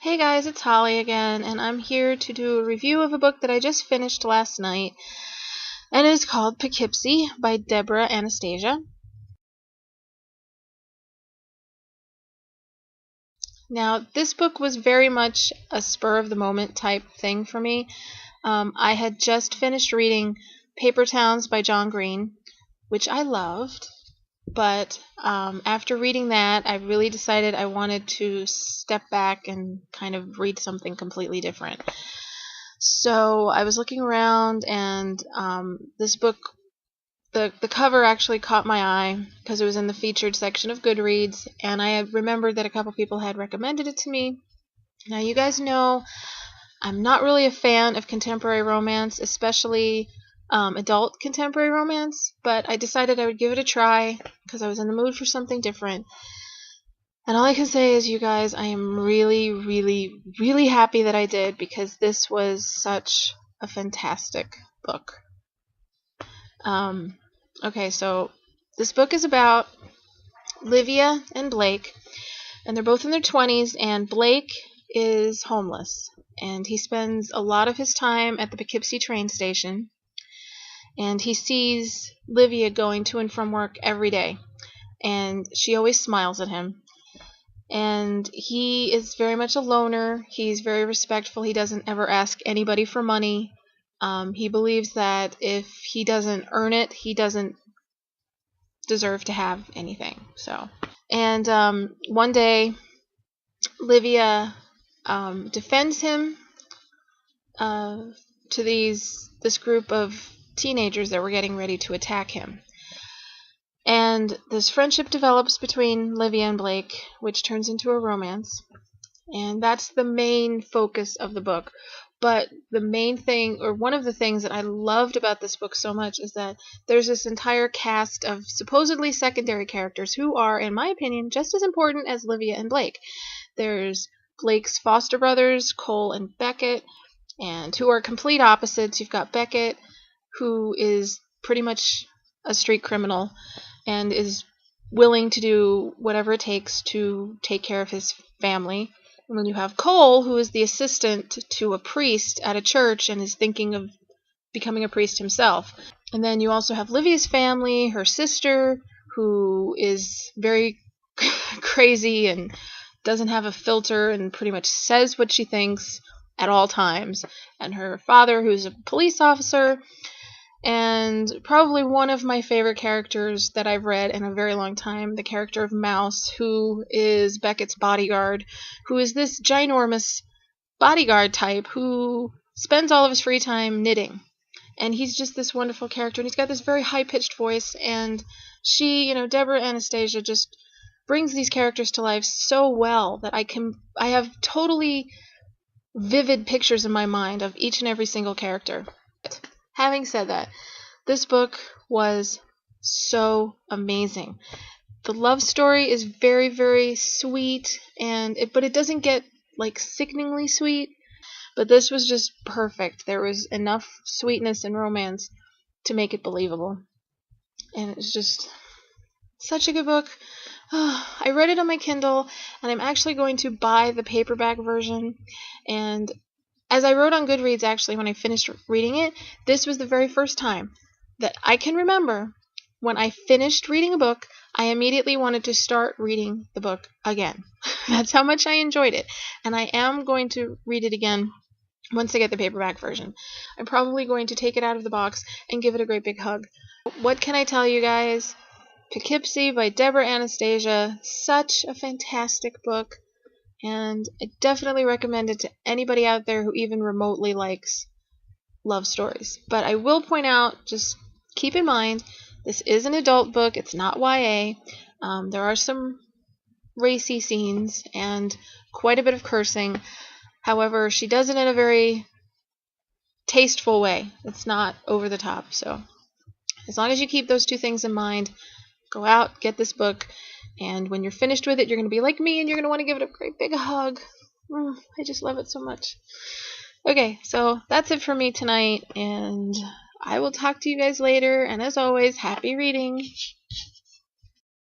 Hey guys, it's Holly again, and I'm here to do a review of a book that I just finished last night, and it is called Poughkeepsie by Debra Anastasia. Now, this book was very much a spur-of-the-moment type thing for me. I had just finished reading Paper Towns by John Green, which I loved, but after reading that, I really decided I wanted to step back and kind of read something completely different. So I was looking around, and this book, the cover actually caught my eye because it was in the featured section of Goodreads, and I had remembered that a couple people had recommended it to me. Now, you guys know I'm not really a fan of contemporary romance, especially adult contemporary romance, but I decided I would give it a try because I was in the mood for something different. And all I can say is, you guys, I am really, really, really happy that I did, because this was such a fantastic book. Okay, so this book is about Livia and Blake, and they're both in their 20s, and Blake is homeless, and he spends a lot of his time at the Poughkeepsie train station, and he sees Livia going to and from work every day, and she always smiles at him. And he is very much a loner. He's very respectful. He doesn't ever ask anybody for money. He believes that if he doesn't earn it, he doesn't deserve to have anything. And one day, Livia defends him to this group of teenagers that were getting ready to attack him. And this friendship develops between Livia and Blake, which turns into a romance. And that's the main focus of the book. But the main thing, or one of the things that I loved about this book so much, is that there's this entire cast of supposedly secondary characters who are, in my opinion, just as important as Livia and Blake. There's Blake's foster brothers, Cole and Beckett, and who are complete opposites. You've got Beckett, who is pretty much a street criminal and is willing to do whatever it takes to take care of his family. And then you have Cole, who is the assistant to a priest at a church and is thinking of becoming a priest himself. And then you also have Livia's family, her sister, who is very crazy and doesn't have a filter and pretty much says what she thinks at all times. And her father, who's a police officer. And probably one of my favorite characters that I've read in a very long time, the character of Mouse, who is Beckett's bodyguard, who is this ginormous bodyguard type who spends all of his free time knitting. And he's just this wonderful character, and he's got this very high-pitched voice, and she, Debra Anastasia, just brings these characters to life so well that I have totally vivid pictures in my mind of each and every single character. Having said that, this book was so amazing. The love story is very, very sweet, but it doesn't get sickeningly sweet. But this was just perfect. There was enough sweetness and romance to make it believable. And it's just such a good book. I read it on my Kindle, and I'm actually going to buy the paperback version. And as I wrote on Goodreads, actually, when I finished reading it, this was the very first time that I can remember when I finished reading a book, I immediately wanted to start reading the book again. That's how much I enjoyed it. And I am going to read it again once I get the paperback version. I'm probably going to take it out of the box and give it a great big hug. What can I tell you guys? Poughkeepsie by Debra Anastasia. Such a fantastic book. And I definitely recommend it to anybody out there who even remotely likes love stories. But I will point out, just keep in mind, this is an adult book. It's not YA. There are some racy scenes and quite a bit of cursing. However, she does it in a very tasteful way. It's not over the top. So as long as you keep those two things in mind, go out, get this book, and when you're finished with it, you're going to be like me, and you're going to want to give it a great big hug. I just love it so much. Okay, so that's it for me tonight, and I will talk to you guys later, and as always, happy reading!